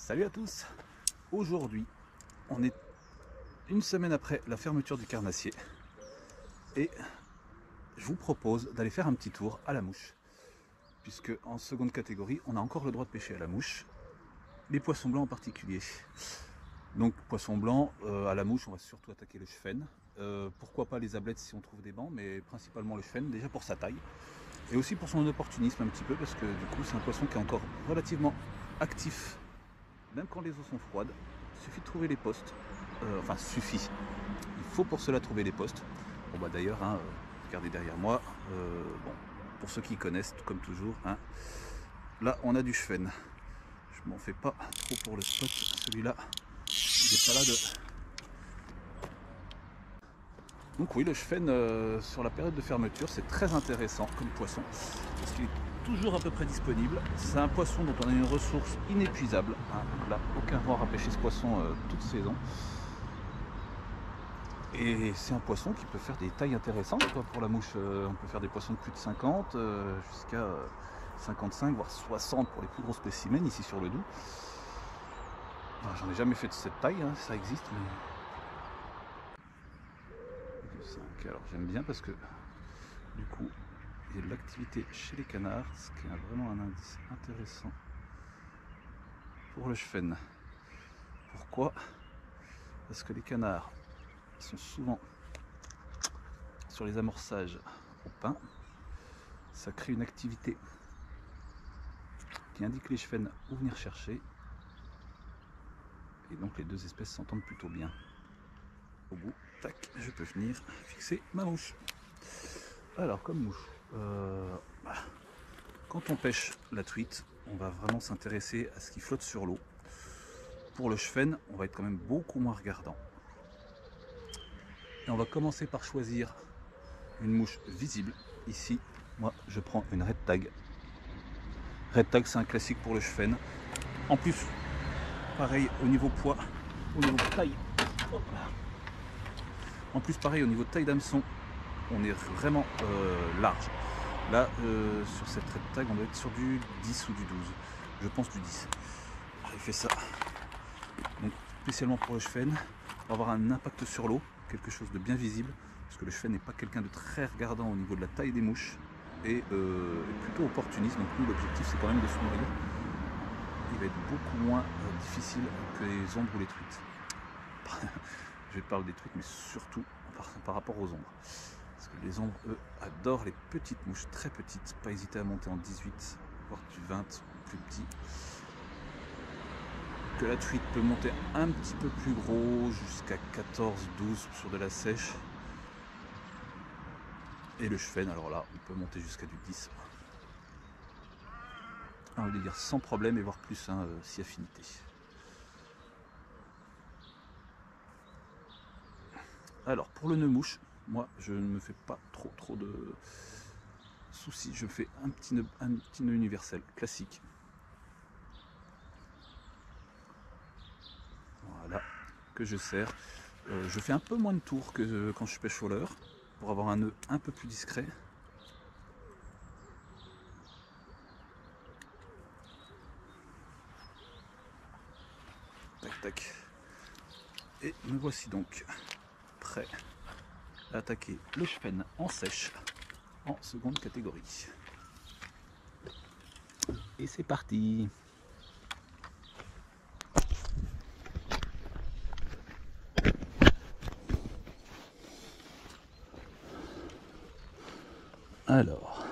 Salut à tous. Aujourd'hui, on est une semaine après la fermeture du carnassier et je vous propose d'aller faire un petit tour à la mouche, puisque en seconde catégorie, on a encore le droit de pêcher à la mouche, les poissons blancs en particulier. Donc poissons blancs, à la mouche, on va surtout attaquer le chefenne. Pourquoi pas les ablettes si on trouve des bancs, mais principalement le chefenne, déjà pour sa taille et aussi pour son opportunisme un petit peu, parce que du coup c'est un poisson qui est encore relativement actif. Même quand les eaux sont froides, il suffit de trouver les postes. Enfin, suffit. Il faut pour cela trouver les postes. Bon, bah d'ailleurs, hein, regardez derrière moi. Bon, pour ceux qui connaissent, comme toujours, hein, là, on a du chefenne. Je m'en fais pas trop pour le spot. Celui-là, il n'est pas là de. Donc, oui, le chefenne sur la période de fermeture, c'est très intéressant comme poisson. Parce qu'il est toujours à peu près disponible. C'est un poisson dont on a une ressource inépuisable. Hein. Là, aucun roi à pêcher ce poisson toute saison. Et c'est un poisson qui peut faire des tailles intéressantes quoi, pour la mouche. On peut faire des poissons de plus de 50 jusqu'à 55 voire 60 pour les plus gros spécimens ici sur le Doubs. Enfin, j'en ai jamais fait de cette taille, hein, ça existe, mais 5. Alors j'aime bien parce que du coup il y a de l'activité chez les canards, ce qui est vraiment un indice intéressant pour le chefenne. Pourquoi? Parce que les canards sont souvent sur les amorçages au pain. Ça crée une activité qui indique les chefennes où venir chercher. Et donc les deux espèces s'entendent plutôt bien. Au bout, tac, je peux venir fixer ma mouche. Alors comme mouche, quand on pêche la truite, on va vraiment s'intéresser à ce qui flotte sur l'eau. Pour le chefenne, on va être quand même beaucoup moins regardant. Et on va commencer par choisir une mouche visible. Ici, moi je prends une red tag. Red tag, c'est un classique pour le chefenne. En plus, pareil au niveau poids, au niveau taille. En plus, pareil au niveau taille d'hameçon, on est vraiment large. Là, sur cette red tag, on doit être sur du 10 ou du 12. Je pense du 10. Alors, il fait ça. Donc, spécialement pour le chefenne, pour avoir un impact sur l'eau, quelque chose de bien visible, parce que le chefenne n'est pas quelqu'un de très regardant au niveau de la taille des mouches, et plutôt opportuniste. Donc nous, l'objectif, c'est quand même de se nourrir. Il va être beaucoup moins difficile que les ombres ou les truites. Je parle des truites, mais surtout par rapport aux ombres. Parce que les ombres, eux, adorent les petites mouches, très petites. Pas hésiter à monter en 18, voire du 20, plus petit. Que la truite peut monter un petit peu plus gros, jusqu'à 14, 12 sur de la sèche. Et le chefenne, alors là, on peut monter jusqu'à du 10. On va dire sans problème, et voire plus, hein, si affinité. Alors, pour le nœud mouche, moi, je ne me fais pas trop de soucis. Je fais un petit nœud universel, classique. Voilà, que je serre. Je fais un peu moins de tours que quand je pêche au leurre, pour avoir un nœud un peu plus discret. Tac, tac. Et me voici donc prêt à attaquer le chefenne en sèche, en seconde catégorie. Et c'est parti. Alors,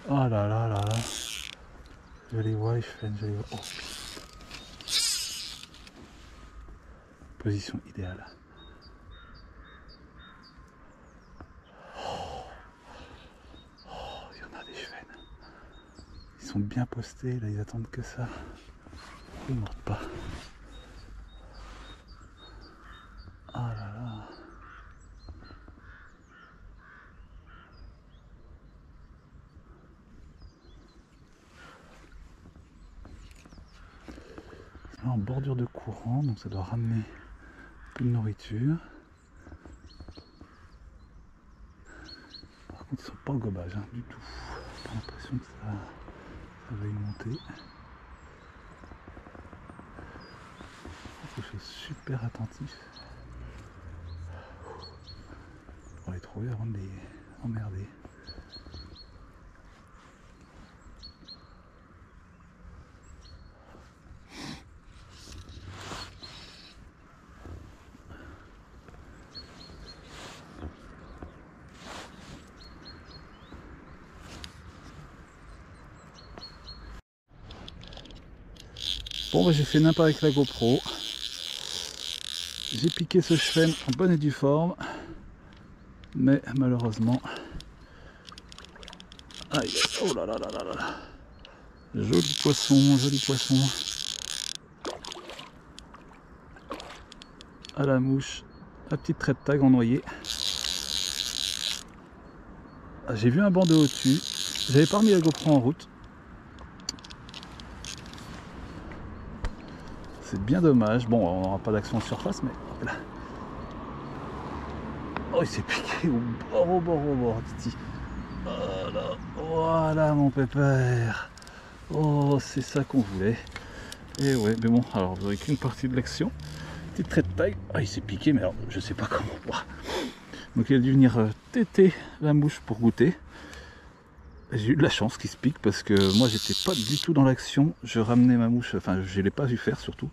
oh là là là là, je les vois, je les vois. Oh. Position idéale. Il y en a des chefennes. Ils sont bien postés, là ils attendent que ça. Ils ne mordent pas. Oh là là. là en bordure de courant, donc ça doit ramener un peu de nourriture. Par contre ils sont pas au gobage hein, du tout. J'ai l'impression que ça va y monter. Il faut être super attentif pour les trouver avant de les emmerder. Bon bah j'ai fait n'importe avec la GoPro. J'ai piqué ce chevenne en bonne et due forme. Mais malheureusement. Aïe, oh là là là là là. Joli poisson, joli poisson. À la mouche, la petite traite tag en noyer. J'ai vu un bandeau au-dessus. J'avais pas remis la GoPro en route. C'est bien dommage. Bon, on n'aura pas d'action en surface, mais voilà. Oh, il s'est piqué au bord, Titi. Voilà, voilà mon pépère. Oh, c'est ça qu'on voulait. Et ouais, mais bon, alors vous n'aurez qu'une partie de l'action. Petite traite de taille. Ah, il s'est piqué, mais alors je sais pas comment. Donc il a dû venir téter la mouche pour goûter. J'ai eu de la chance qu'il se pique parce que moi j'étais pas du tout dans l'action. Je ramenais ma mouche, enfin je l'ai pas vu faire surtout.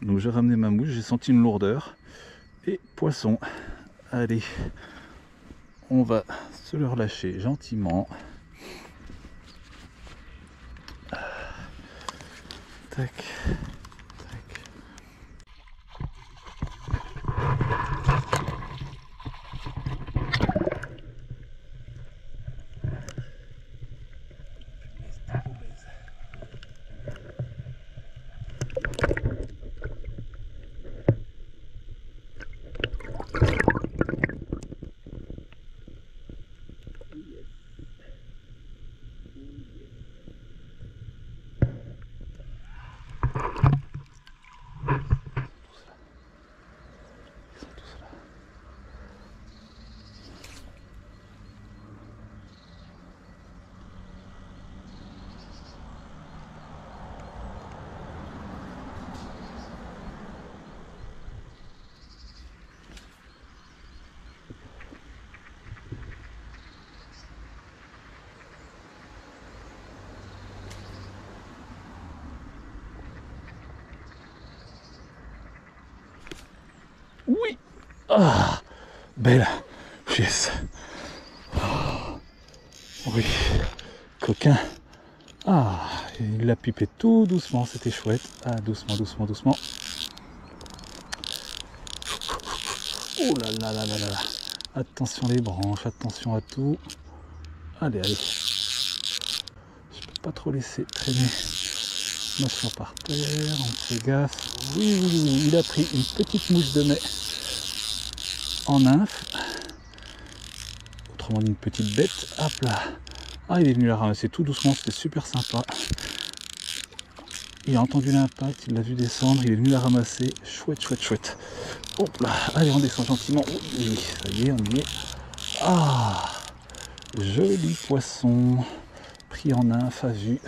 Donc je ramenais ma mouche, j'ai senti une lourdeur. Et poisson. Allez, on va se le relâcher gentiment. Tac. Oui. Ah, belle. Yes. Oh, oui. Coquin. Ah, il l'a pipé tout doucement, c'était chouette. Ah, doucement, doucement, doucement. Oh là là là là là. Attention les branches, attention à tout. Allez, allez. Je peux pas trop laisser traîner notre par terre, on fait gaffe. Oui, oui, oui, il a pris une petite mouche de mai en nymphe. Autrement dit une petite bête. Hop là. Ah, il est venu la ramasser tout doucement, c'était super sympa. Il a entendu l'impact, il l'a vu descendre, il est venu la ramasser. Chouette, chouette, chouette. Hop là. Allez, on descend gentiment. Oui, ça y est, on y est. Ah, joli poisson. Pris en nymphe à vue.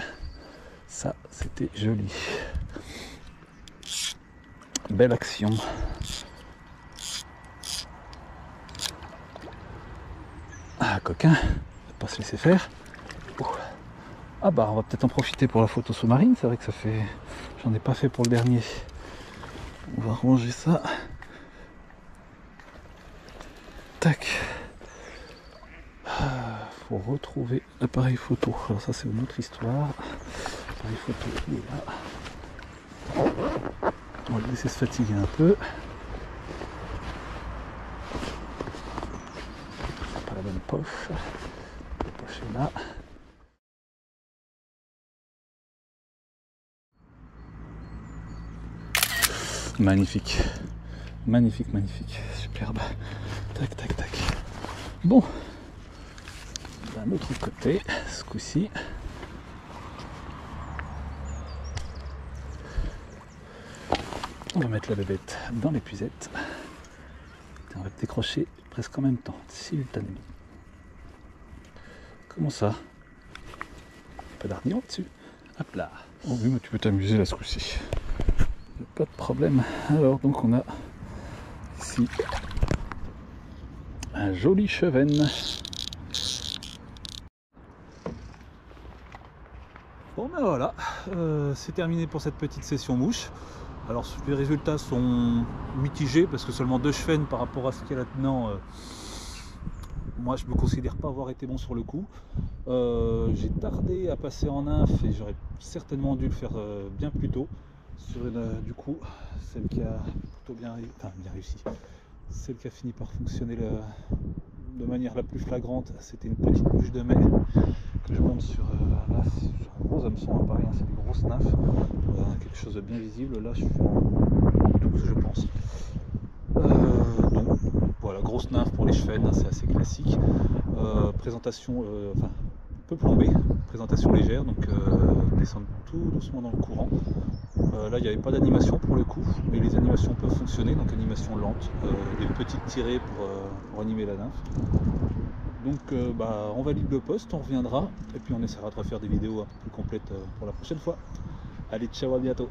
Ça, c'était joli. Belle action. Ah, coquin, faut pas se laisser faire. Oh. Ah bah, on va peut-être en profiter pour la photo sous-marine. C'est vrai que ça fait... J'en ai pas fait pour le dernier. On va ranger ça. Tac. Faut retrouver l'appareil photo. Alors ça, c'est une autre histoire. L'appareil photo, il est là. On va le laisser se fatiguer un peu. C'est pas la bonne poche. La poche est là. Magnifique. Magnifique, magnifique. Superbe. Tac, tac, tac. Bon. D'un autre côté, ce coup-ci. On va mettre la bébête dans l'épuisette. On va décrocher presque en même temps, simultanément. Comment ça? Pas d'arnion dessus. Hop là. Oh oui, mais tu peux t'amuser là ce coup-ci. Pas de problème. Alors, donc on a ici un joli chevenne. Bon ben voilà, c'est terminé pour cette petite session mouche. Alors les résultats sont mitigés parce que seulement 2 chevennes par rapport à ce qu'il y a là-dedans. Moi je me considère pas avoir été bon sur le coup. J'ai tardé à passer en nymphe et j'aurais certainement dû le faire bien plus tôt. Sur une, du coup, celle qui a plutôt bien réussi. Celle qui a fini par fonctionner de manière la plus flagrante, c'était une petite bouche de mai que je monte sur, là, sur un gros hameçon, pareil, hein, c'est des grosses nymphes, quelque chose de bien visible. Là je suis en 12 je pense. Donc voilà, grosse nymphe pour les chevennes, hein, c'est assez classique. Présentation enfin peu plombée, présentation légère, donc descendre tout doucement dans le courant. Là il n'y avait pas d'animation pour le coup, mais les animations peuvent fonctionner, donc animation lente, des petites tirées pour animer la nymphe. Donc on valide le poste, on reviendra et puis on essaiera de refaire des vidéos un peu plus complètes pour la prochaine fois. Allez, ciao, à bientôt.